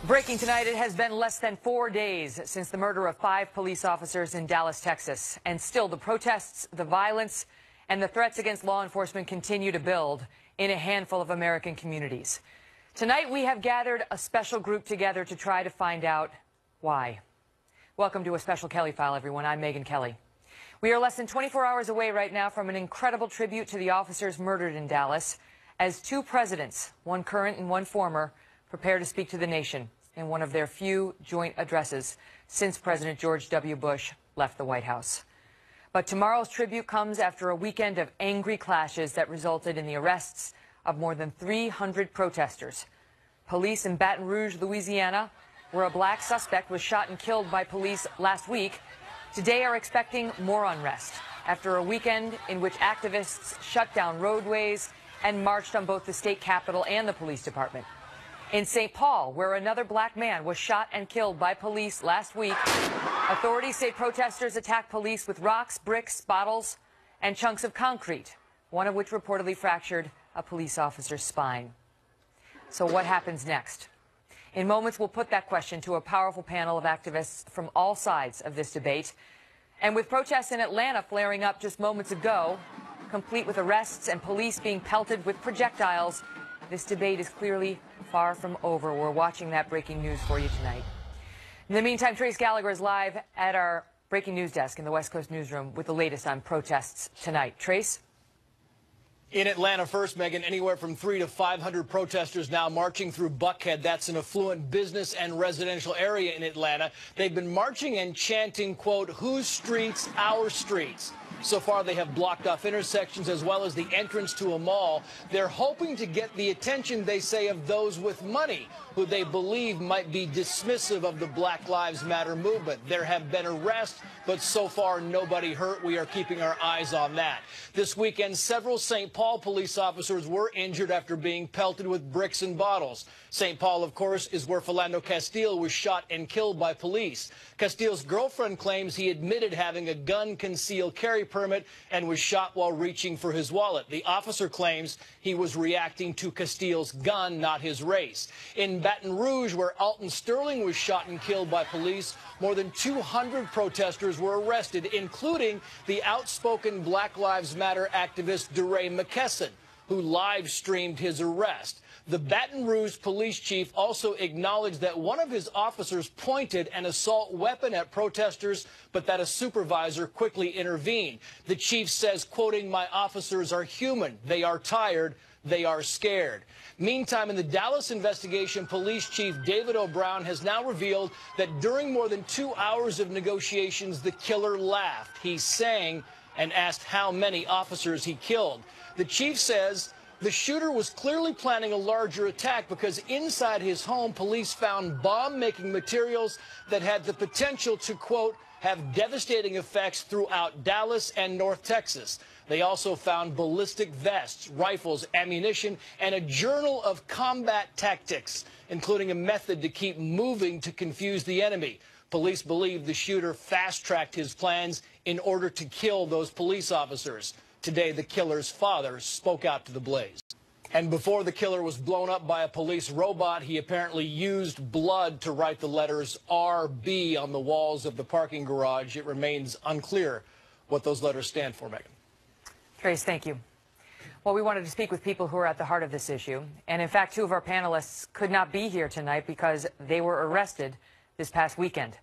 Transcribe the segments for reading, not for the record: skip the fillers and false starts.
Breaking tonight, it has been less than 4 days since the murder of 5 police officers in Dallas, Texas. And still, the protests, the violence, and the threats against law enforcement continue to build in a handful of American communities. Tonight, we have gathered a special group together to try to find out why. Welcome to a special Kelly File, everyone. I'm Megyn Kelly. We are less than 24 hours away right now from an incredible tribute to the officers murdered in Dallas as 2 presidents, one current and one former, prepare to speak to the nation in one of their few joint addresses since President George W. Bush left the White House. But tomorrow's tribute comes after a weekend of angry clashes that resulted in the arrests of more than 300 protesters. Police in Baton Rouge, Louisiana, where a black suspect was shot and killed by police last week, today are expecting more unrest after a weekend in which activists shut down roadways and marched on both the state capitol and the police department. In St. Paul, where another black man was shot and killed by police last week, authorities say protesters attacked police with rocks, bricks, bottles, and chunks of concrete, one of which reportedly fractured a police officer's spine. So what happens next? In moments, we'll put that question to a powerful panel of activists from all sides of this debate. And with protests in Atlanta flaring up just moments ago, complete with arrests and police being pelted with projectiles, this debate is clearly far from over. We're watching that breaking news for you tonight. In the meantime, Trace Gallagher is live at our breaking news desk in the West Coast newsroom with the latest on protests tonight. Trace? In Atlanta first, Megyn, anywhere from 300 to 500 protesters now marching through Buckhead. That's an affluent business and residential area in Atlanta. They've been marching and chanting, quote, "Whose streets? Our streets." So far, they have blocked off intersections as well as the entrance to a mall. They're hoping to get the attention, they say, of those with money, who they believe might be dismissive of the Black Lives Matter movement. There have been arrests, but so far nobody hurt. We are keeping our eyes on that. This weekend, several St. Paul police officers were injured after being pelted with bricks and bottles. St. Paul, of course, is where Philando Castile was shot and killed by police. Castile's girlfriend claims he admitted having a gun concealed carry permit and was shot while reaching for his wallet. The officer claims he was reacting to Castile's gun, not his race. In Baton Rouge, where Alton Sterling was shot and killed by police, more than 200 protesters were arrested, including the outspoken Black Lives Matter activist DeRay McKesson, who live-streamed his arrest. The Baton Rouge police chief also acknowledged that one of his officers pointed an assault weapon at protesters, but that a supervisor quickly intervened. The chief says, quoting, "My officers are human. They are tired. They are scared." Meantime, in the Dallas investigation, police chief David O'Brown has now revealed that during more than 2 hours of negotiations, the killer laughed. He sang and asked how many officers he killed. The chief says the shooter was clearly planning a larger attack because inside his home, police found bomb-making materials that had the potential to, quote, have devastating effects throughout Dallas and North Texas. They also found ballistic vests, rifles, ammunition, and a journal of combat tactics, including a method to keep moving to confuse the enemy. Police believe the shooter fast-tracked his plans in order to kill those police officers. Today, the killer's father spoke out to the blaze. And before the killer was blown up by a police robot, he apparently used blood to write the letters RB on the walls of the parking garage. It remains unclear what those letters stand for, Megyn. Trace, thank you. Well, we wanted to speak with people who are at the heart of this issue. And in fact, 2 of our panelists could not be here tonight because they were arrested this past weekend.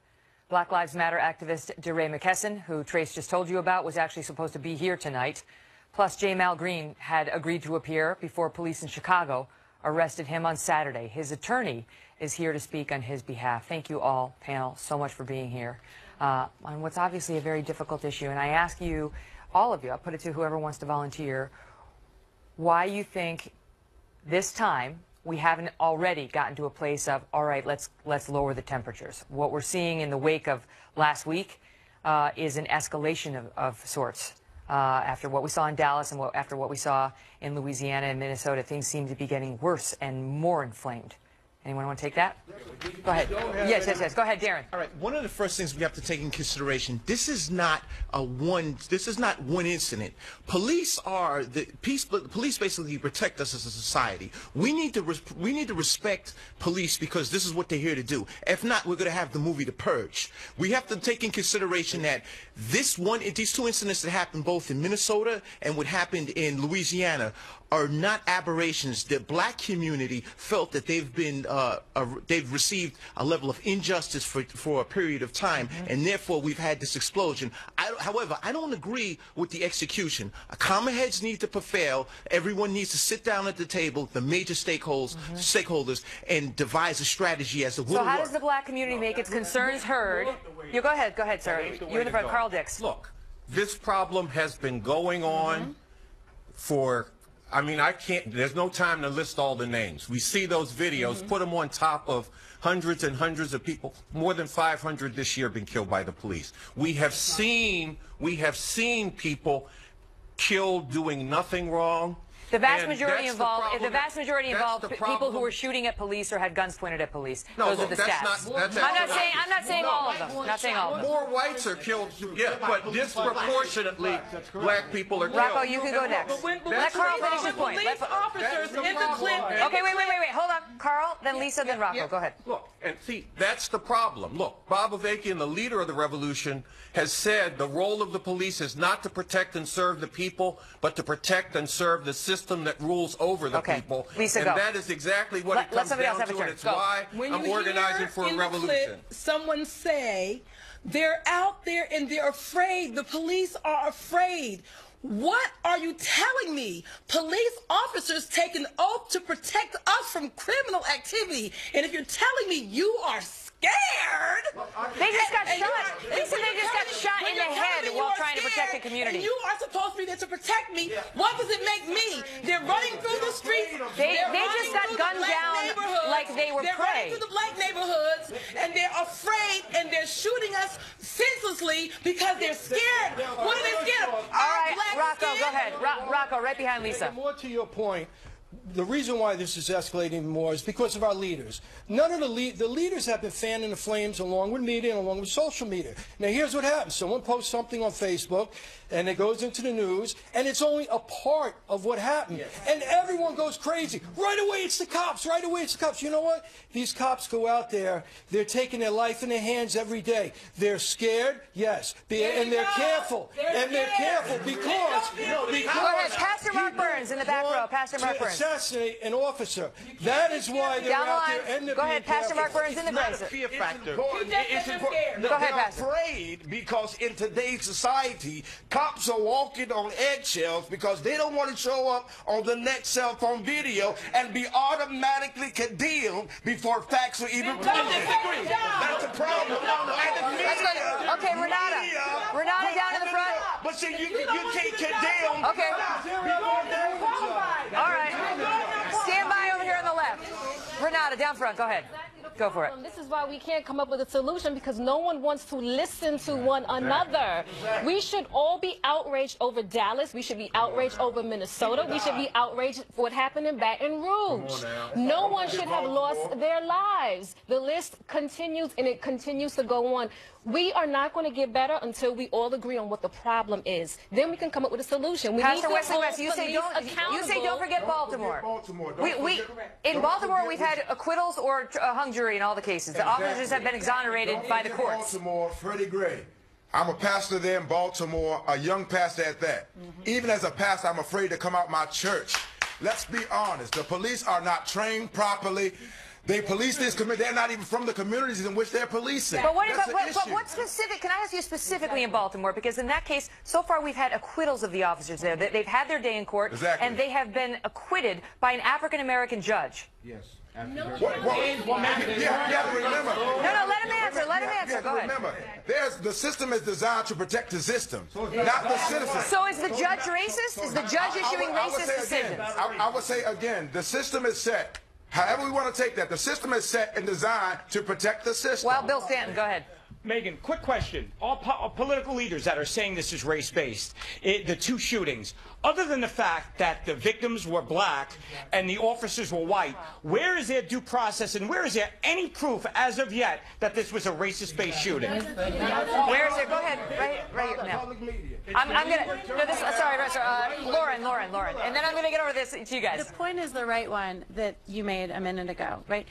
Black Lives Matter activist DeRay McKesson, who Trace just told you about, was actually supposed to be here tonight. Plus, J. Mal Green had agreed to appear before police in Chicago arrested him on Saturday. His attorney is here to speak on his behalf. Thank you all, panel, so much for being here on what's obviously a very difficult issue. And I ask you, all of you, I'll put it to whoever wants to volunteer, why you think this time we haven't already gotten to a place of, all right, let's lower the temperatures. What we're seeing in the wake of last week is an escalation of sorts. After what we saw in Dallas and after what we saw in Louisiana and Minnesota, things seem to be getting worse and more inflamed. Anyone want to take that? Go ahead. Yes. Go ahead, Darren. All right. One of the first things we have to take in consideration: this is not one incident. Police basically protect us as a society. We need to respect police because this is what they're here to do. If not, we're going to have the movie The Purge. We have to take in consideration that these two incidents that happened both in Minnesota and what happened in Louisiana are not aberrations. The black community felt that they've received a level of injustice for a period of time, and therefore we've had this explosion. However, I don't agree with the execution. Common heads need to prevail. Everyone needs to sit down at the table, the major stakeholders, and devise a strategy as to what. So how does the black community make its concerns heard? You go ahead, sir. You in the front, Carl Dix. Look, this problem has been going on for. I mean, there's no time to list all the names. We see those videos, put them on top of hundreds and hundreds of people. More than 500 this year have been killed by the police. We have seen people killed doing nothing wrong. The vast majority involved people who were shooting at police or had guns pointed at police. No, those are the stats. I'm not saying all of them. Not saying all of them. More whites are killed, yeah, but disproportionately black people are killed. Rocco, you can go next. Let Carl finish his point. Police officers in the Clinton. Okay, wait. Hold on. Carl, then Lisa, then Rocco. Go ahead. Look, and see, that's the problem. Look, Bob Avakian, the leader of the revolution, has said the role of the police is not to protect and serve the people, but to protect and serve the system that rules over the people. Lisa, and that is exactly what it comes down to, and it's why I'm organizing for a revolution. Someone say they're out there and they're afraid. The police are afraid. What are you telling me? Police officers take an oath to protect us from criminal activity. And if you're telling me you are scared. They just got shot. Lisa, they just got shot in the head while trying to protect the community. And you are supposed to be there to protect me. What does it make me? They're running through the streets. They just got gunned down like they were prey. They're running through the black neighborhoods, and they're afraid, and they're shooting us senselessly because they're scared. What are they scared of? All right, Rocco, go ahead. Rocco, right behind Lisa. More to your point, the reason why this is escalating more is because of our leaders. None of the leaders have been fanning the flames along with media and along with social media. Now, here's what happens. Someone posts something on Facebook, and it goes into the news, and it's only a part of what happened. Yes. And everyone goes crazy. Right away, it's the cops. Right away, it's the cops. You know what? These cops go out there. They're taking their life in their hands every day. They're scared, yes. And they're careful. And they're careful because go ahead. Pastor Mark Burns in the back row. Pastor Mark Burns. Assassinate an officer. That is why they're out there. And go ahead, Pastor Mark Burns in the front. It's not a fear factor. It's important. Go ahead, Pastor. They're afraid because in today's society, cops are walking on eggshells because they don't want to show up on the next cell phone video and be automatically condemned before facts are even presented. That's the problem. Okay, Renata down in the front. But see, you can't condemn. Okay. All right. Stand by over here on the left. Renata, down front. Go ahead. Go for it. This is why we can't come up with a solution, because no one wants to listen to one another. We should all be outraged over Dallas. We should be outraged over Minnesota. We should be outraged for what happened in Baton Rouge. No one should have lost their lives. The list continues, and it continues to go on. We are not going to get better until we all agree on what the problem is. Then we can come up with a solution. We Pastor Wesley West, you say don't forget Baltimore. In Baltimore, we've had acquittals or a hung jury in all the cases. The officers have been exonerated by the courts. Baltimore, Freddie Gray. I'm a pastor there in Baltimore, a young pastor at that. Even as a pastor, I'm afraid to come out my church. Let's be honest. The police are not trained properly. They police this community. They're not even from the communities in which they're policing. But what specific? Can I ask you specifically in Baltimore? Because in that case, so far we've had acquittals of the officers there. They've had their day in court, and they have been acquitted by an African American judge. Yes. No, let him answer. Let him answer. Go ahead. Remember, the system is designed to protect the system, not the citizens. So is the judge racist? Is the judge issuing racist decisions? I would say again, the system is set. However we want to take that, the system is set and designed to protect the system. Well, Bill Stanton, go ahead. Megyn, quick question. All political leaders that are saying this is race-based, the two shootings, other than the fact that the victims were black and the officers were white, where is their due process and where is there any proof as of yet that this was a racist-based shooting? Where is it? Go ahead, right now. I'm gonna. No, this. Sorry, Lauren, and then I'm gonna get over this to you guys. The point is the right one that you made a minute ago, right?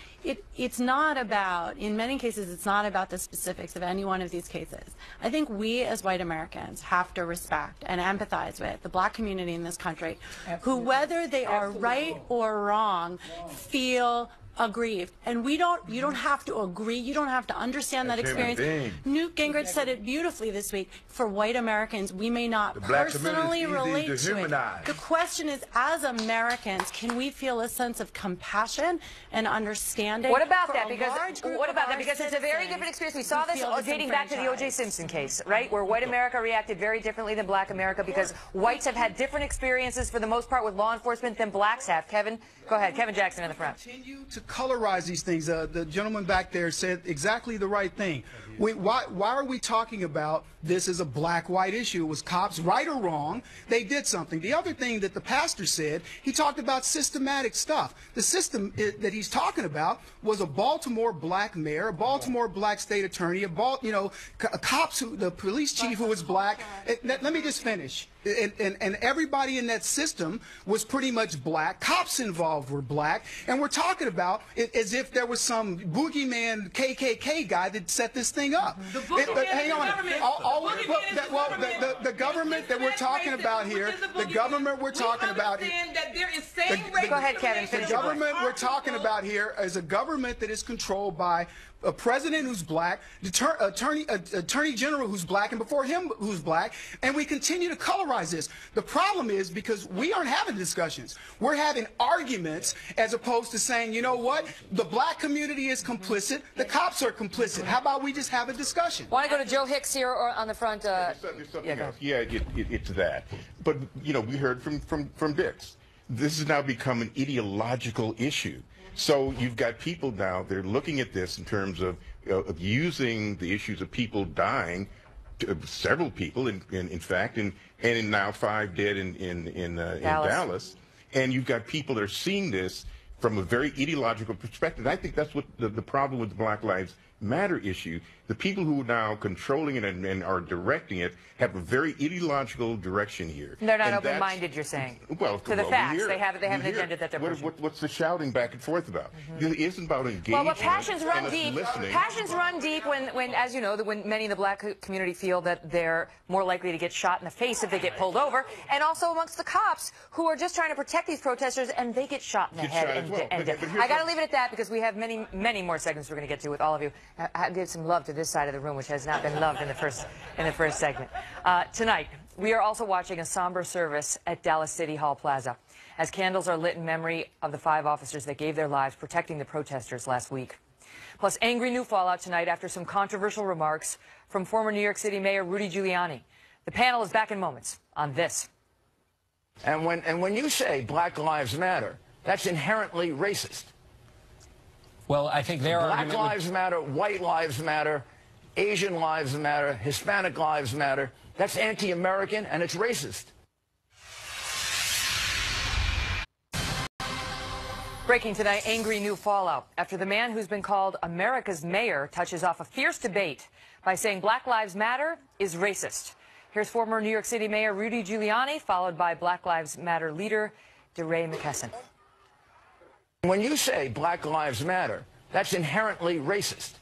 It's not about, in many cases, it's not about the specifics of any one of these cases. I think we as white Americans have to respect and empathize with the black community in this country, who, whether they are right or wrong, feel aggrieved. And you don't have to agree, you don't have to understand that experience. Newt Gingrich said it beautifully this week. For white Americans, we may not personally relate to it. The question is, as Americans, can we feel a sense of compassion and understanding? What about that? Because it's a very different experience. We saw this dating back to the O.J. Simpson case, right, where white America reacted very differently than black America because whites have had different experiences for the most part with law enforcement than blacks have. Kevin, go ahead. Kevin Jackson in the front. Continue to colorize these things. The gentleman back there said exactly the right thing. Why are we talking about this as a black-white issue? It was cops, right or wrong, they did something. The other thing that the pastor said, he talked about systematic stuff. The system that he's talking about was a Baltimore black mayor, a Baltimore black state attorney, cops, the police chief who was black. Let me just finish. And everybody in that system was pretty much black. Cops involved were black. And we're talking about it as if there was some boogeyman KKK guy that set this thing up. Hang on. The government that we're talking about here, the government we're talking about here, go ahead, Kevin. The government we're talking about here is a government that is controlled by a president who's black, attorney general who's black, and before him who's black, and we continue to colorize this. The problem is because we aren't having discussions. We're having arguments as opposed to saying, you know what, the black community is complicit, the cops are complicit. How about we just have a discussion? Want to go to Joe Hicks here or on the front? It's that. But, we heard from Dix. This has now become an ideological issue. So you've got people now, they're looking at this in terms of using the issues of people dying, several people, in fact, and now 5 dead in Dallas. And you've got people that are seeing this from a very ideological perspective. I think that's what the problem with the Black Lives Matter issue. The people who are now controlling it and are directing it have a very ideological direction here. They're not open-minded, you're saying. Well, to the facts, they have an agenda that they're pushing. What's the shouting back and forth about? It isn't about engagement. Well, passions run deep. Listening. Passions run deep when, as you know, when many in the black community feel that they're more likely to get shot in the face if they get pulled over, and also amongst the cops who are just trying to protect these protesters and they get shot in the head. I got to leave it at that because we have many more segments we're going to get to with all of you. I give some love to this side of the room, which has not been loved in the first segment. Tonight, we are also watching a somber service at Dallas City Hall Plaza as candles are lit in memory of the 5 officers that gave their lives protecting the protesters last week. Plus, angry new fallout tonight after some controversial remarks from former New York City Mayor Rudy Giuliani. The panel is back in moments on this. And when you say Black Lives Matter, that's inherently racist. Well, I think their Black Lives Matter, white lives matter, Asian lives matter, Hispanic lives matter. That's anti-American and it's racist. Breaking tonight, angry new fallout after the man who's been called America's mayor touches off a fierce debate by saying Black Lives Matter is racist. Here's former New York City Mayor Rudy Giuliani, followed by Black Lives Matter leader DeRay McKesson. When you say Black Lives Matter, that's inherently racist.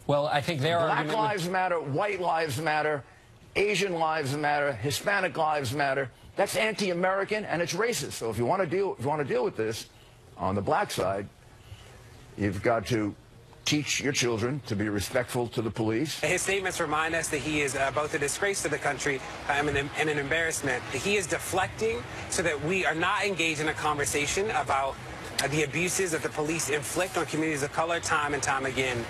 Well, I think their Black lives matter, white lives matter, Asian lives matter, Hispanic lives matter. That's anti-American and it's racist. So if you want to deal with this on the black side, you've got to teach your children to be respectful to the police. His statements remind us that he is both a disgrace to the country and an embarrassment. He is deflecting so that we are not engaged in a conversation about the abuses that the police inflict on communities of color time and time again.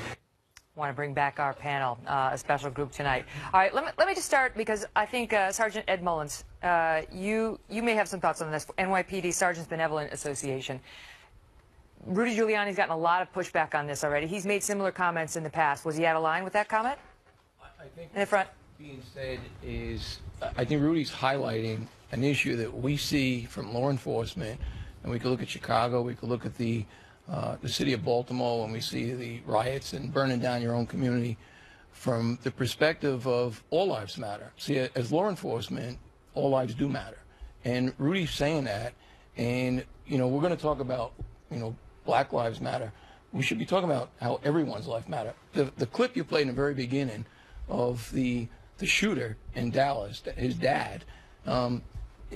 Want to bring back our panel, a special group tonight. All right, let me just start because I think Sergeant Ed Mullins, you may have some thoughts on this. NYPD Sergeants Benevolent Association. Rudy Giuliani's gotten a lot of pushback on this already. He's made similar comments in the past. Was he out of line with that comment? I think in the front. Being said is, I think Rudy's highlighting an issue that we see from law enforcement, and we can look at Chicago, we can look at the city of Baltimore, when we see the riots and burning down your own community, from the perspective of all lives matter. See, as law enforcement, all lives do matter, and Rudy's saying that, and we're going to talk about Black Lives Matter. We should be talking about how everyone's life matter. The clip you played in the very beginning of the shooter in Dallas, his dad,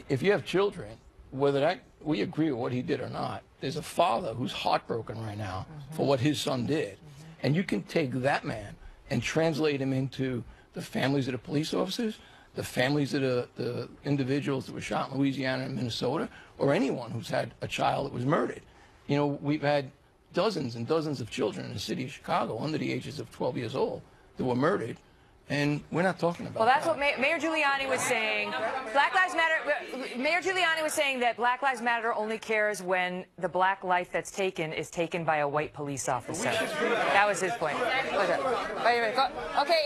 if you have children, whether we agree with what he did or not, there's a father who's heartbroken right now for what his son did. And you can take that man and translate him into the families of the police officers, the families of the individuals that were shot in Louisiana and Minnesota, or anyone who's had a child that was murdered. We've had dozens and dozens of children in the city of Chicago under the ages of 12 years old that were murdered. And we're not talking about that. Well, that's what Mayor Giuliani was saying. Black Lives Matter. Mayor Giuliani was saying that Black Lives Matter only cares when the black life that's taken is taken by a white police officer. That was his point. Okay,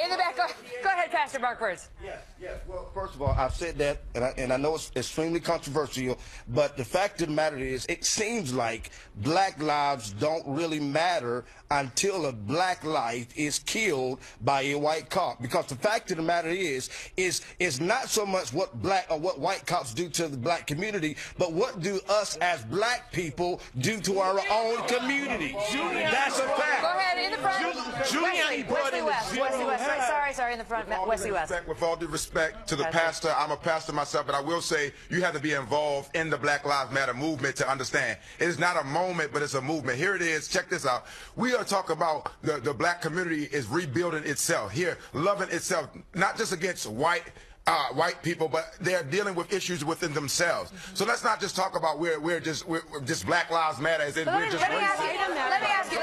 in the back. Go ahead, Pastor Mark Birds. Yes. Well, first of all, I've said that, and I know it's extremely controversial, but the fact of the matter is, it seems like black lives don't really matter until a black life is killed by a white cop. Because the fact of the matter is not so much what black or what white cops do to the black community, but what do us as black people do to our own community. That's a fact. Go ahead, in the front. Giuliani brought in Wesley West. Sorry, in the front. Wesley West. With all due respect to the pastor, I'm a pastor myself, but I will say you have to be involved in the Black Lives Matter movement to understand. It is not a moment, but it's a movement. Here it is. Check this out. We are talking about the black community is rebuilding itself here, loving itself, not just against white people, but they're dealing with issues within themselves. So let's not just talk about we're just Black Lives Matter as in we're just racist. Let me ask you.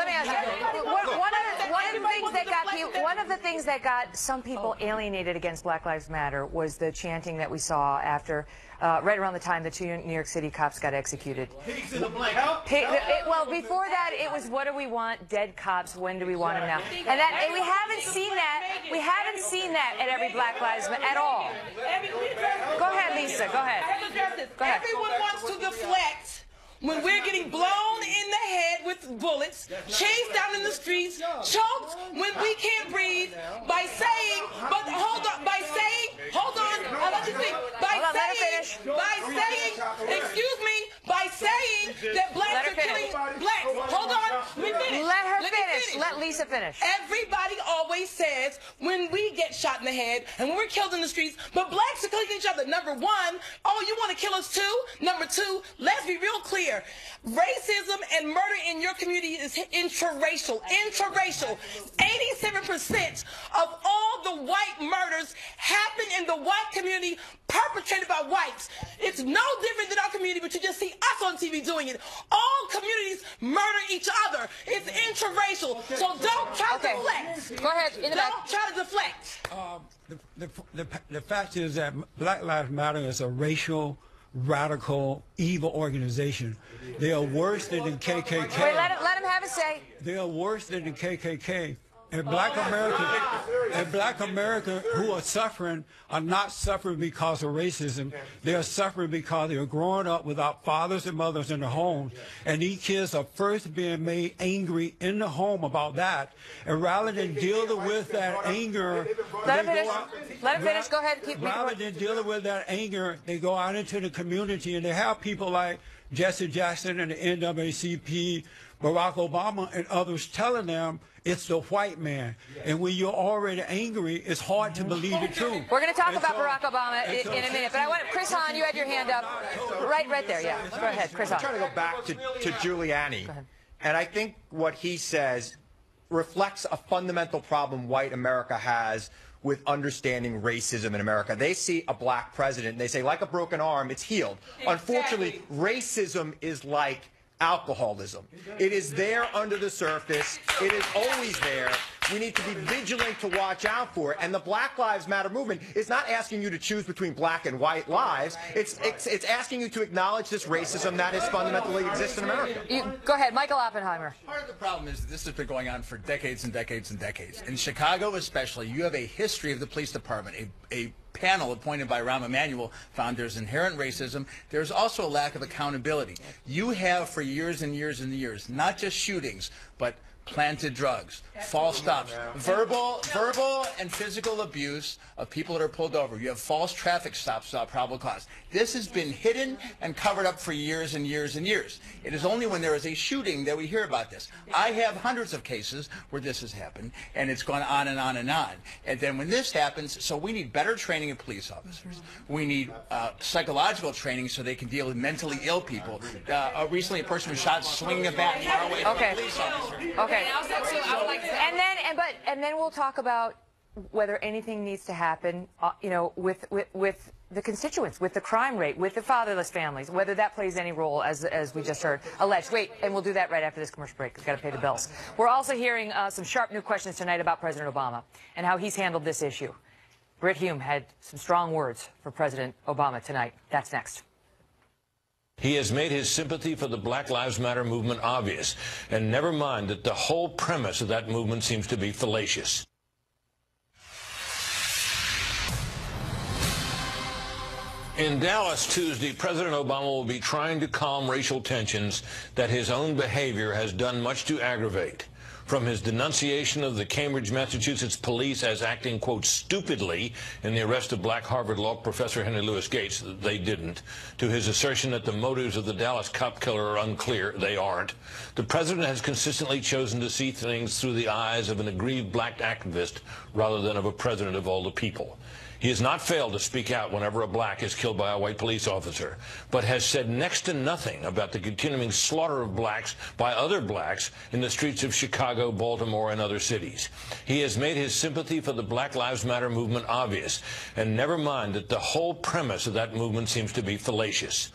One of the things that got some people alienated against Black Lives Matter was the chanting that we saw after, right around the time the 2 New York City cops got executed. Pigs in the blanket. Well, before that, it was, what do we want? Dead cops. When do we want them now? And we haven't seen that. We haven't seen that at every Black Lives Matter at all. Go ahead, Lisa. Go ahead. Everyone wants to deflect when we're getting blown in the head with bullets, chased down in the streets, choked when we can't breathe, by saying, by saying that blacks are killing blacks. Hold on, let me finish. Let her finish. Let Lisa finish. Everybody always says when we get shot in the head and when we're killed in the streets, but blacks are killing each other. Number one, oh, you want to kill us too? Number two, let's be real clear. Racism and murder in your community is interracial. 87% of all the white murders happen in the white community, perpetrated by whites. It's no different than our community, but you just see us on TV doing it. All communities murder each other. It's interracial. So don't try to deflect. Go ahead, in the back. Don't try to deflect. The fact is that Black Lives Matter is a racial, radical, evil organization. They are worse than the KKK. Wait, let him have a say. They are worse than the KKK. And Black Americans who are suffering are not suffering because of racism. They are suffering because they are growing up without fathers and mothers in the home. And these kids are first being made angry in the home about that. And rather than dealing with that anger, Let him finish. Go ahead. Rather than dealing with that anger, they go out into the community and they have people like Jesse Jackson and the NAACP, Barack Obama and others telling them it's the white man. And when you're already angry, it's hard to believe the truth. We're going to talk about Barack Obama in a minute, but I want Chris Hahn, you had your hand up. Right there, yeah. Go ahead, Chris Hahn. I'm trying to go back to Giuliani. And I think what he says reflects a fundamental problem white America has with understanding racism in America. They see a black president and they say, like a broken arm, it's healed. Exactly. Unfortunately, racism is like alcoholism. It is there under the surface. It is always there. we need to be vigilant to watch out for it. And the Black Lives Matter movement is not asking you to choose between black and white lives. It's asking you to acknowledge this racism that is fundamentally exists in America. Go ahead, Michael Oppenheimer. Part of the problem is that this has been going on for decades and decades and decades. In Chicago especially, you have a history of the police department, a panel appointed by Rahm Emanuel found there's inherent racism. There's also a lack of accountability. You have for years and years and years, not just shootings, but planted drugs, false stops, verbal and physical abuse of people that are pulled over. You have false traffic stops without probable cause. This has been hidden and covered up for years and years and years. It is only when there is a shooting that we hear about this. I have hundreds of cases where this has happened, and it's gone on and on and on. And then when this happens, so we need better training of police officers. We need psychological training so they can deal with mentally ill people. Recently, a person was shot swinging a bat far away from a police officer. Okay. And then we'll talk about whether anything needs to happen, with the constituents, with the crime rate, with the fatherless families, whether that plays any role, as we just heard, alleged. Wait, and we'll do that right after this commercial break. We've got to pay the bills. We're also hearing some sharp new questions tonight about President Obama and how he's handled this issue. Britt Hume had some strong words for President Obama tonight. That's next. He has made his sympathy for the Black Lives Matter movement obvious, and never mind that the whole premise of that movement seems to be fallacious. In Dallas Tuesday, President Obama will be trying to calm racial tensions that his own behavior has done much to aggravate. From his denunciation of the Cambridge, Massachusetts police as acting, quote, stupidly in the arrest of black Harvard law professor Henry Louis Gates, they didn't, to his assertion that the motives of the Dallas cop killer are unclear, they aren't. The president has consistently chosen to see things through the eyes of an aggrieved black activist rather than of a president of all the people. He has not failed to speak out whenever a black is killed by a white police officer, but has said next to nothing about the continuing slaughter of blacks by other blacks in the streets of Chicago, Baltimore, and other cities. He has made his sympathy for the Black Lives Matter movement obvious, and never mind that the whole premise of that movement seems to be fallacious.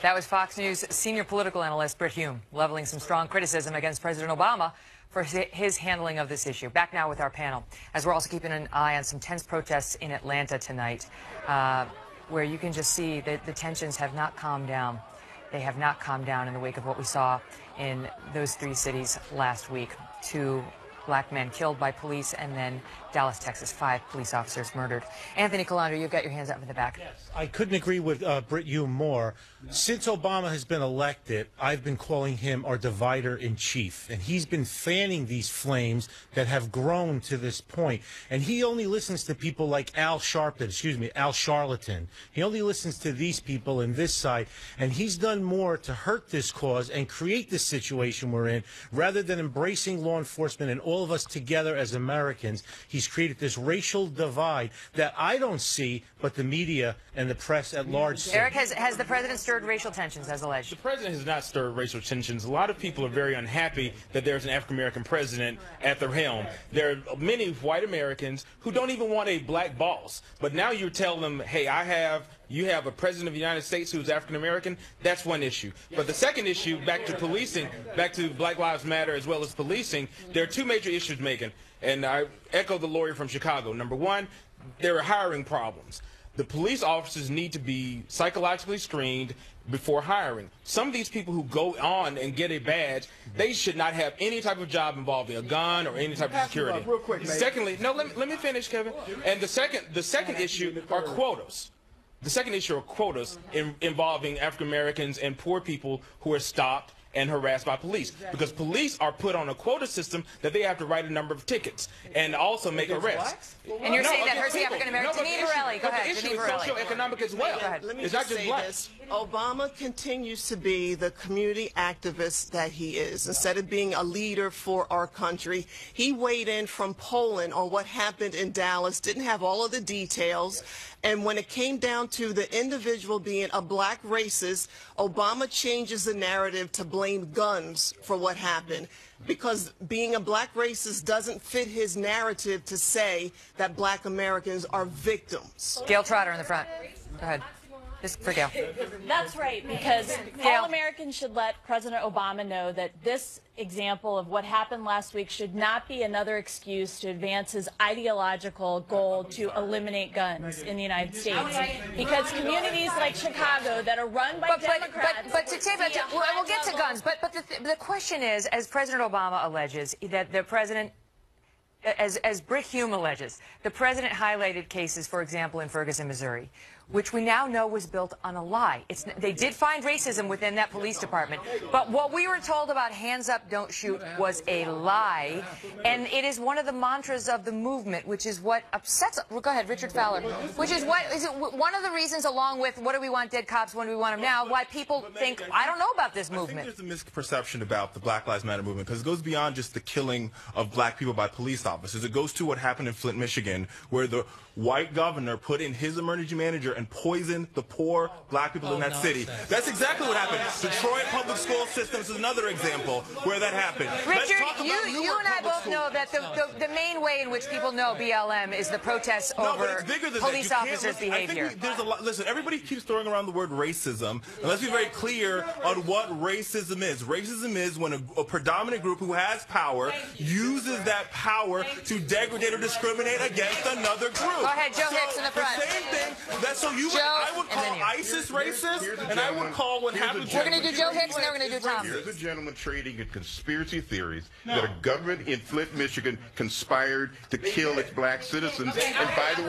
That was Fox News senior political analyst Britt Hume, leveling some strong criticism against President Obama for his handling of this issue. Back now with our panel, as we're also keeping an eye on some tense protests in Atlanta tonight, where you can just see that the tensions have not calmed down. They have not calmed down in the wake of what we saw in those three cities last week. 2 black men killed by police, and then Dallas, Texas, 5 police officers murdered. Anthony Calandra, you've got your hands up in the back. Yes, I couldn't agree with Britt Hume more. Since Obama has been elected, I've been calling him our divider-in-chief, and he's been fanning these flames that have grown to this point. And he only listens to people like Al Sharpton. He only listens to these people in this side, and he's done more to hurt this cause and create this situation we're in, rather than embracing law enforcement and all of us together as Americans. He's created this racial divide that I don't see, but the media and the press at large see. Eric, has the president stirred racial tensions, as alleged? The president has not stirred racial tensions. A lot of people are very unhappy that there's an African-American president at the helm. There are many white Americans who don't even want a black boss. But now you're telling them, hey, you have a president of the United States who's African-American. That's one issue. But the second issue, back to policing, back to Black Lives Matter as well as policing, there are 2 major issues, Megyn. And I echo the lawyer from Chicago. Number one, there are hiring problems. The police officers need to be psychologically screened before hiring. Some of these people who go on and get a badge, they should not have any type of job involving a gun or any type of security. Real quick, Secondly, no, let me finish, Kevin. And the second issue are quotas. The second issue are quotas involving African Americans and poor people who are stopped and harassed by police, because police are put on a quota system that they have to write a number of tickets and also make arrests. And you're saying that hurts the African Americans? Janine Varelli, go ahead. The issue is socioeconomic as well. Let me It's just not just say black. this. Obama continues to be the community activist that he is. Instead of being a leader for our country, he weighed in from Poland on what happened in Dallas, didn't have all of the details. And when it came down to the individual being a black racist, Obama changes the narrative to blame guns for what happened, because being a black racist doesn't fit his narrative to say that black Americans are victims. Gail Trotter in the front. Go ahead. Just for Gail. That's right, because all Americans should let President Obama know that this example of what happened last week should not be another excuse to advance his ideological goal to eliminate guns in the United States. Because communities like Chicago that are run by Democrats... But we'll get to guns, but the question is, as President Obama alleges, that the president... As Britt Hume alleges, the president highlighted cases, for example, in Ferguson, Missouri, which we now know was built on a lie. They did find racism within that police department, but what we were told about hands up, don't shoot was a lie, and it is one of the mantras of the movement, which is what upsets... Go ahead, Richard Fowler. Which is one of the reasons, along with what do we want dead cops, when do we want them now, why people think, I don't know about this movement. I think there's a misperception about the Black Lives Matter movement, because it goes beyond just the killing of black people by police officers. It goes to what happened in Flint, Michigan, where the white governor put in his emergency manager and poisoned the poor black people in that city. That's exactly what happened. Detroit public school systems is another example where that happened. Richard, you and I both know that the main way in which people know BLM is the protests over police officers' behavior. I think there's a lot. Listen, everybody keeps throwing around the word racism, and let's be very clear on what racism is. Racism is when a predominant group who has power uses that power to degrade or discriminate against another group. Go ahead, Joe Hicks in the front. The same thing. I would call ISIS racist, and I would call what happened. We're going to do Joe Hicks, and then we're going to do Tom. Here's a gentleman trading in conspiracy theories that a government in Flint, Michigan, conspired to kill its black citizens. And by the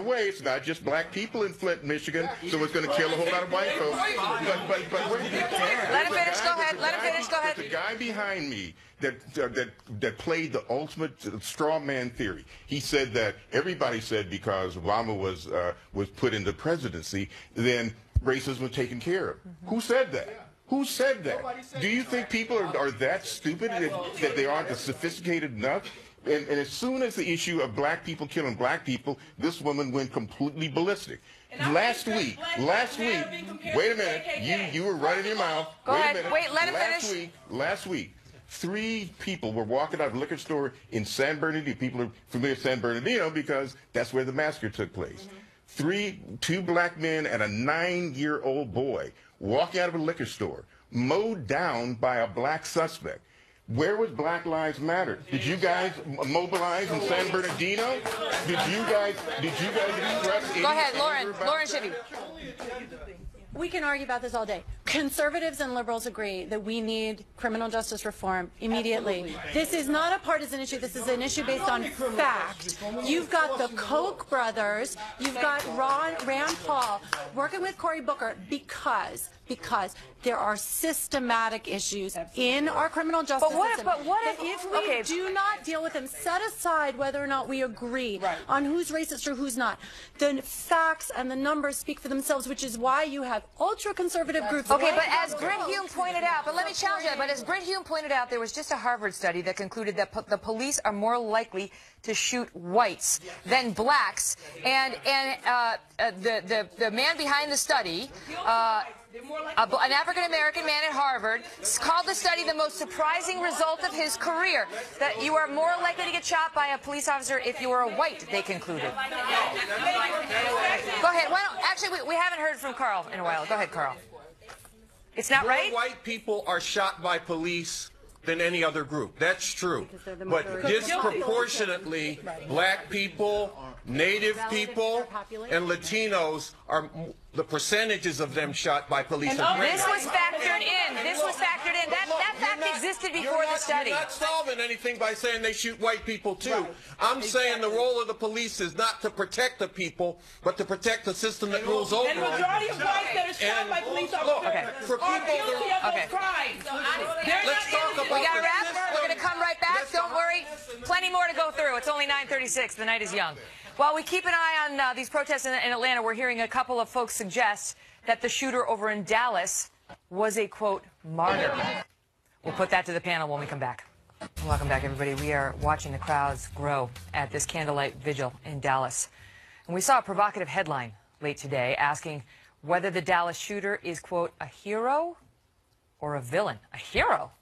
way, it's not just black people in Flint, Michigan, so it's going to kill a whole lot of white folks. But wait. Let him finish. Go ahead. Let him finish. Go ahead. The guy behind me that played the ultimate straw man theory. He said that everybody said because Obama was put in the presidency, then racism was taken care of. Who said that? Who said that? Do you think people are that stupid that they aren't sophisticated enough? And as soon as the issue of black people killing black people, this woman went completely ballistic. Last week, wait a minute, you were running your mouth. Go ahead. Wait, let him finish. Last week, 3 people were walking out of a liquor store in San Bernardino. People are familiar with San Bernardino because that's where the massacre took place. 2 black men and a 9-year-old boy walking out of a liquor store, mowed down by a black suspect. Where was Black Lives Matter? Did you guys mobilize in San Bernardino? Did you guys express any... Go ahead, Lauren Shivy. We can argue about this all day. Conservatives and liberals agree that we need criminal justice reform immediately. This is not a partisan issue. This is an issue based on fact. You've got the Koch brothers. You've got Rand Paul working with Cory Booker because there are systematic issues in our criminal justice system. But what if we do not deal with them, set aside whether or not we agree on who's racist or who's not, the facts and the numbers speak for themselves, which is why you have ultra-conservative groups. Okay, but as Britt Hume pointed out, but let me challenge that, but as Britt Hume pointed out, there was just a Harvard study that concluded that the police are more likely to shoot whites than blacks, and the man behind the study, an African-American man at Harvard, called the study the most surprising result of his career, that you are more likely to get shot by a police officer if you are a white, they concluded. Go ahead. Actually, we haven't heard from Carl in a while. Go ahead, Carl. It's not right? More white people are shot by police than any other group. That's true. But disproportionately, black people, Native people, and Latinos are the percentages of them shot by police. This was factored in. That fact existed before the study. You're not solving anything by saying they shoot white people too. I'm saying the role of the police is not to protect the people, but to protect the system that rules over them. And the majority of whites that are shot by police officers are guilty of those crimes. Let's talk about we got to wrap. We're going to come right back. Don't worry. Plenty more to go through. It's only 9:36. The night is young. While we keep an eye on these protests in Atlanta, we're hearing a couple of folks suggest that the shooter over in Dallas was a, quote, martyr. We'll put that to the panel when we come back. Welcome back, everybody. We are watching the crowds grow at this candlelight vigil in Dallas. And we saw a provocative headline late today asking whether the Dallas shooter is, quote, a hero or a villain. A hero?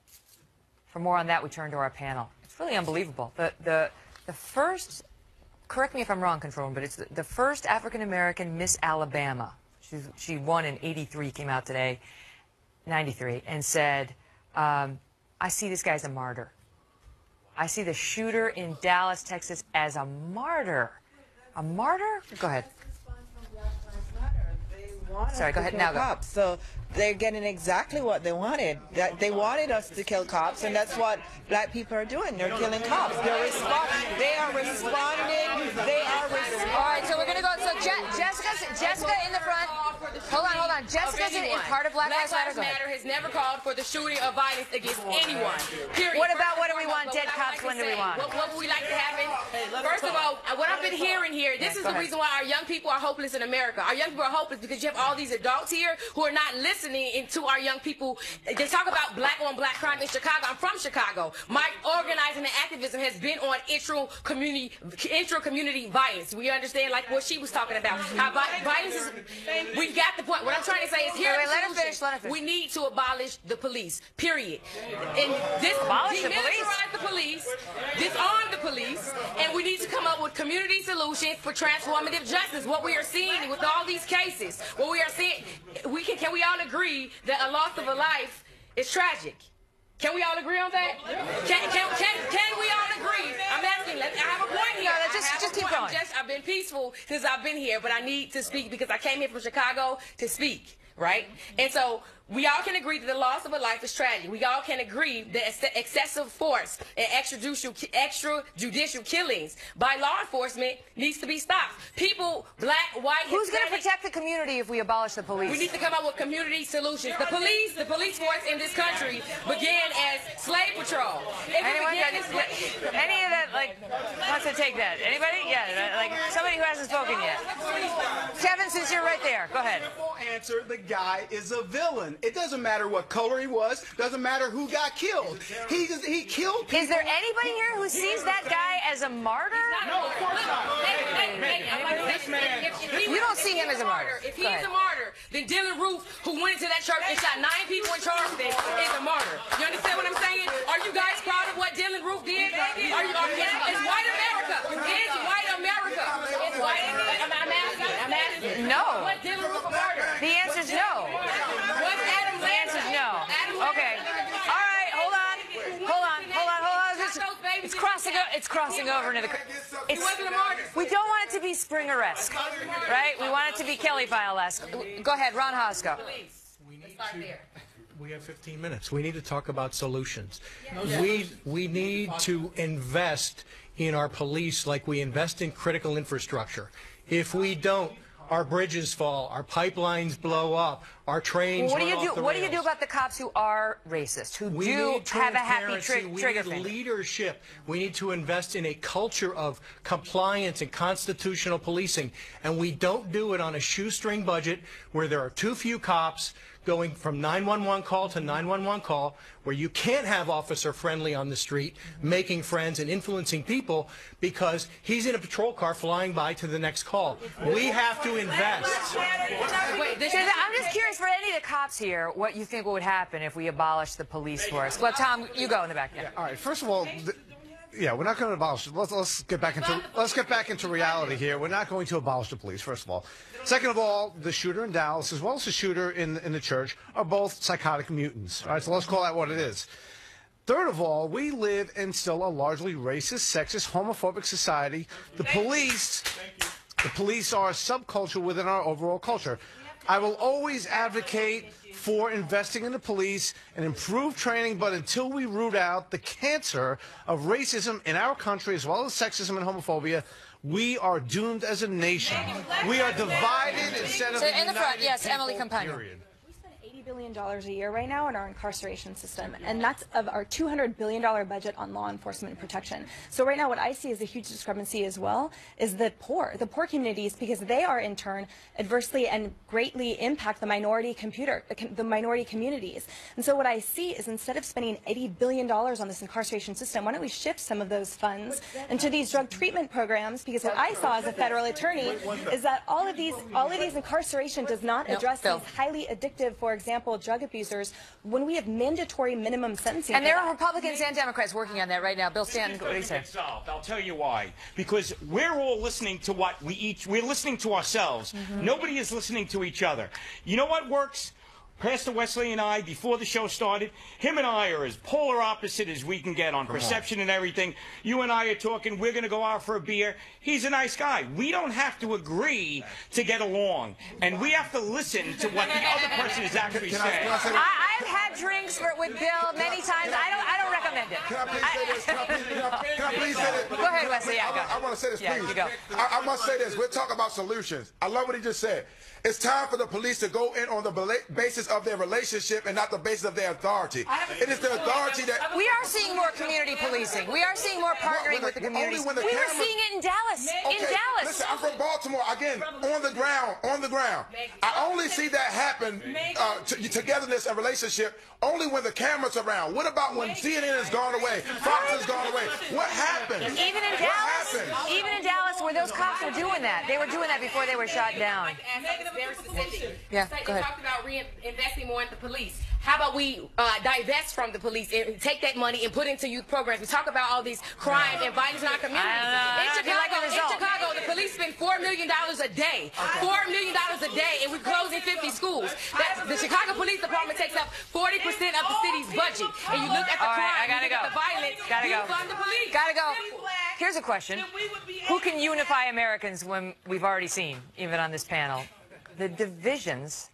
For more on that, we turn to our panel. It's really unbelievable. The first correct me if I'm wrong, Controlman, but it's the first African-American Miss Alabama. She won in '83, came out today, '93, and said, I see this guy as a martyr. I see the shooter in Dallas, Texas as a martyr. A martyr? Go ahead. Sorry, go ahead. Now go. So they're getting exactly what they wanted. They wanted us to kill cops, and that's what black people are doing. They're killing cops. They are responding. All right, so we're going to go. So Jessica in the front. Hold on. Jessica's in part of Black Lives Matter. Has never called for the shooting of violence against anyone. Period. What about what do we want? Dead cops? When do we want? What would we like to happen? First of all, what I've been hearing here, this is the reason why our young people are hopeless in America. Our young people are hopeless because you have all these adults here who are not listening to our young people. They talk about black on black crime in Chicago. I'm from Chicago. My organizing and activism has been on intra-community violence. We understand like what she was talking about. How violence is, we've got the point. What I'm trying to say is here. Wait, let her finish. We need to abolish the police, period. And this demilitarize the police, disarm the police, and we need to come up with community solutions for transformative justice. What we are seeing with all these cases, what we are seeing, can we all agree that a loss of a life is tragic? Can we all agree on that? Can we all agree? I'm asking. I have a point here. No, just keep going. I've been peaceful since I've been here, but I need to speak because I came here from Chicago to speak. Right? And so we all can agree that the loss of a life is tragic. We all can agree that excessive force and extrajudicial killings by law enforcement needs to be stopped. People, black, white, who's going to protect the community if we abolish the police? We need to come up with community solutions. The police force in this country began as slave patrol. Any of that wants to take that? Anybody? Yeah, like somebody who hasn't spoken yet. Kevin, since you're right there, go ahead. Answer: the guy is a villain. It doesn't matter what color he was. Doesn't matter who got killed. He killed people. Is there anybody here who sees that guy as a martyr? No, of course not. You don't see him as a martyr. If he is a martyr, then Dylan Roof, who went into that church and shot 9 people in Charleston, is a martyr. You understand what I'm saying? Are you guys proud of what Dylan Roof did? It's white America. It's white America. It's white. I'm asking. No. Was Dylan Roof a martyr? The answer is no. The answer is no. Okay. All right. Hold on. It's crossing over into the. He wasn't a martyr. We don't want it to be Springer-esque, right? We want it to be Kelly File-esque. Go ahead, Ron Hosko. We have 15 minutes. We need to talk about solutions. We need to invest in our police like we invest in critical infrastructure. If we don't, our bridges fall, our pipelines blow up, our trains run off the rails. What do you do about the cops who are racist, who do have a happy trigger finger? We need leadership. We need to invest in a culture of compliance and constitutional policing. And we don't do it on a shoestring budget where there are too few cops going from 911 call to 911 call, where you can't have Officer Friendly on the street making friends and influencing people because he's in a patrol car flying by to the next call. We have to invest. I'm just curious for any of the cops here what you think would happen if we abolish the police force. Well, Tom, you go in the back. Yeah. All right. First of all, we're not going to abolish it. Let's get back into reality here. We're not going to abolish the police. First of all. Second of all, the shooter in Dallas, as well as the shooter in the church, are both psychotic mutants. All right. So let's call that what it is. Third of all, we live in still a largely racist, sexist, homophobic society. The police are a subculture within our overall culture. I will always advocate for investing in the police and improved training, but until we root out the cancer of racism in our country, as well as sexism and homophobia, we are doomed as a nation. We are divided instead of in the front, yes, Emily Campagna. $80 billion a year right now in our incarceration system, and that's of our $200 billion budget on law enforcement and protection. So right now what I see as a huge discrepancy as well is the poor communities, because they are in turn adversely and greatly impact the minority communities. And so what I see is instead of spending $80 billion on this incarceration system, why don't we shift some of those funds into these drug treatment programs, because what I saw as a federal attorney is that all of these incarceration does not address these highly addictive, for example, example, drug abusers, when we have mandatory minimum sentencing. And there are Republicans and Democrats working on that right now. Bill Stanton, what do you say? I'll tell you why. Because we're all listening to what we're listening to ourselves. Nobody is listening to each other. You know what works? Pastor Wesley and I, before the show started, him and I are as polar opposite as we can get on perception and everything. You and I are talking, we're going to go out for a beer. He's a nice guy. We don't have to agree to get along. And we have to listen to what the other person is actually saying. I've had drinks with Bill many times. I don't recommend it. Can I please say this? Can I please say this? Go ahead, Wesley. Yeah, I want to say this, please. Yeah, you go. I must say this. We're talking about solutions. I love what he just said. It's time for the police to go in on the basis of their relationship and not the basis of their authority. It is the authority that... We are seeing more community policing. We are seeing more partnering with the communities. We were seeing it in Dallas. Okay, in Dallas. Listen, I'm from Baltimore. Again, on the ground. I only see that happen, togetherness and relationship, only when the camera's around. What about when CNN has gone away, Fox has gone away? What happened? Even in Dallas, where those cops were doing that. They were doing that before they were shot down. Very specific. Yeah, go ahead. You talked about investing more in the police. How about we divest from the police and take that money and put into youth programs? We talk about all these crime and violence in our communities. In Chicago, the police spend $4 million a day. $4 million a day, and we're closing 50 schools. The Chicago Police Department takes up 40% of the city's budget. And you look at the crime, you look at the violence, you fund the police. Gotta go. Here's a question. Who can unify Americans when we've already seen, even on this panel, the divisions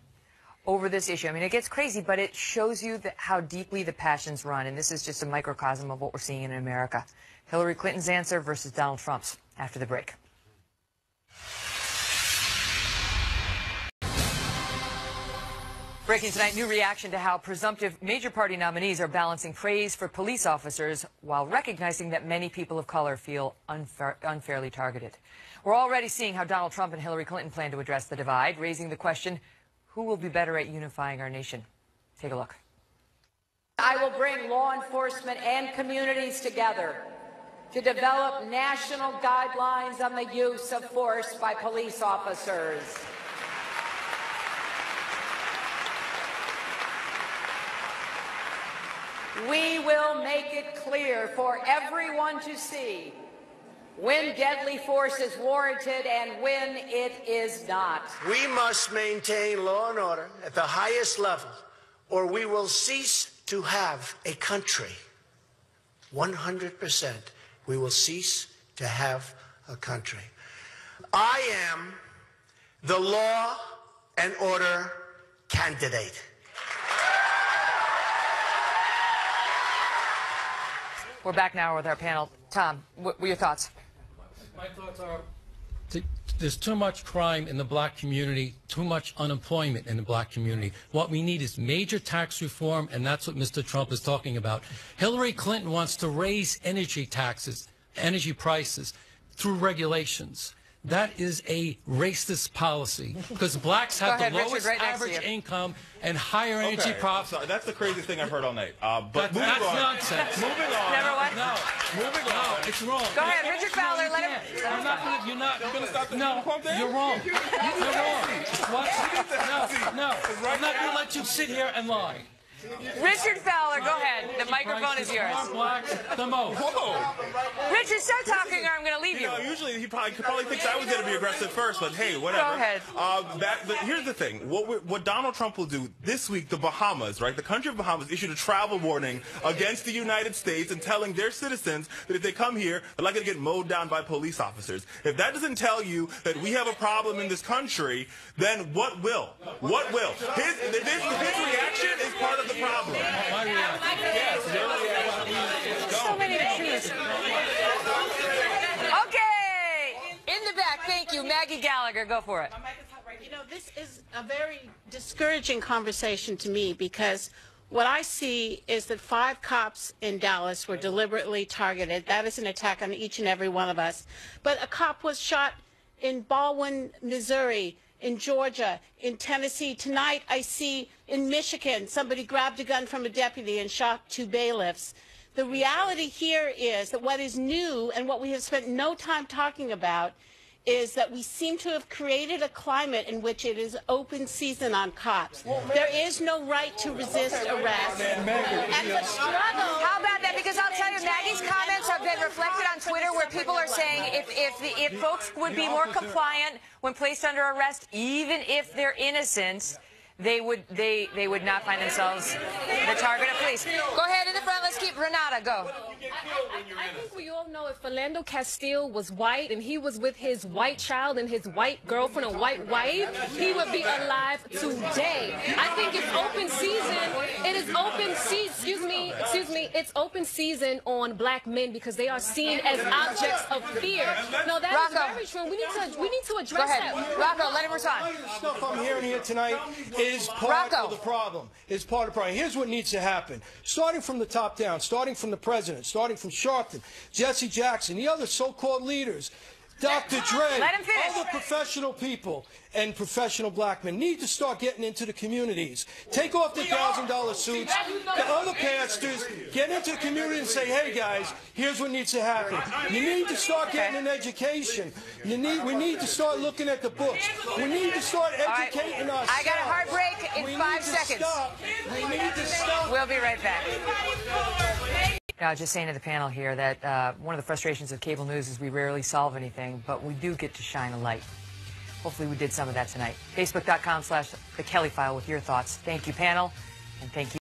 over this issue? I mean, it gets crazy, but it shows you how deeply the passions run, and this is just a microcosm of what we're seeing in America. Hillary Clinton's answer versus Donald Trump's after the break. Breaking tonight, new reaction to how presumptive major party nominees are balancing praise for police officers while recognizing that many people of color feel unfairly targeted. We're already seeing how Donald Trump and Hillary Clinton plan to address the divide, raising the question, who will be better at unifying our nation? Take a look. I will bring law enforcement and communities together to develop national guidelines on the use of force by police officers. We will make it clear for everyone to see when deadly force is warranted and when it is not. We must maintain law and order at the highest level, or we will cease to have a country. 100%. We will cease to have a country. I am the law and order candidate. We're back now with our panel. Tom, what were your thoughts? My thoughts are there's too much crime in the black community, too much unemployment in the black community. What we need is major tax reform, and that's what Mr. Trump is talking about. Hillary Clinton wants to raise energy taxes, energy prices, through regulations. That is a racist policy because blacks have the lowest average income and higher energy profits. Sorry, that's the craziest thing I've heard all night. But that's nonsense. Moving on. Never what? No, moving on. It's wrong. Go ahead, Richard Fowler. Let him. You're not going to stop the No, you're wrong. You're wrong. What? No. I'm not going to let you sit here and lie. Richard Fowler, go ahead. The microphone is yours. The most. Whoa. Richard, start talking or I'm going to leave you. Usually he probably thinks I was going to be aggressive first, but hey, whatever. Go ahead. But here's the thing. What Donald Trump will do this week, the Bahamas, right? The country of Bahamas issued a travel warning against the United States and telling their citizens that if they come here, they're likely to get mowed down by police officers. If that doesn't tell you that we have a problem in this country, then what will? What will? His reaction is part of the problem. My reaction. Yes, your reaction. So many to choose. Okay, in the back, thank you. Maggie Gallagher, go for it. You know, this is a very discouraging conversation to me because what I see is that 5 cops in Dallas were deliberately targeted. That is an attack on each and every one of us. But a cop was shot in Baldwin, Missouri, in Georgia, in Tennessee. Tonight I see in Michigan somebody grabbed a gun from a deputy and shot 2 bailiffs. The reality here is that what is new and what we have spent no time talking about is that we seem to have created a climate in which it is open season on cops. There is no right to resist arrest. And the struggle... How about that? Because I'll tell you, Maggie's comments have been reflected on Twitter where people are saying if folks would be more compliant when placed under arrest, even if they're innocent, they would not find themselves the target of police. Go ahead in the front. Let's keep Renata. Go. I think we all know if Philando Castile was white and he was with his white child and his white girlfriend and white wife, he would be alive today. I think it's open season. It is open season. Excuse me. It's open season on black men because they are seen as objects of fear. No, that is very true. We need to address that. Rocco, let him respond. The stuff I'm hearing here tonight is part of the problem. Here's what needs to happen. Starting from the top down, starting from the president, starting from Sharpton, Jesse Jackson, the other so-called leaders, Dr. Dre, all the professional people and professional black men need to start getting into the communities. Take off the $1,000 suits. The other pastors get into the community and say, hey, guys, here's what needs to happen. You need to start getting an education. We need to start looking at the books. We need to start educating ourselves. I got a hard break in 5 seconds. We need to stop. We'll be right back. Now, just saying to the panel here that one of the frustrations of cable news is we rarely solve anything, but we do get to shine a light. Hopefully we did some of that tonight. Facebook.com/The Kelly File with your thoughts. Thank you, panel, and thank you.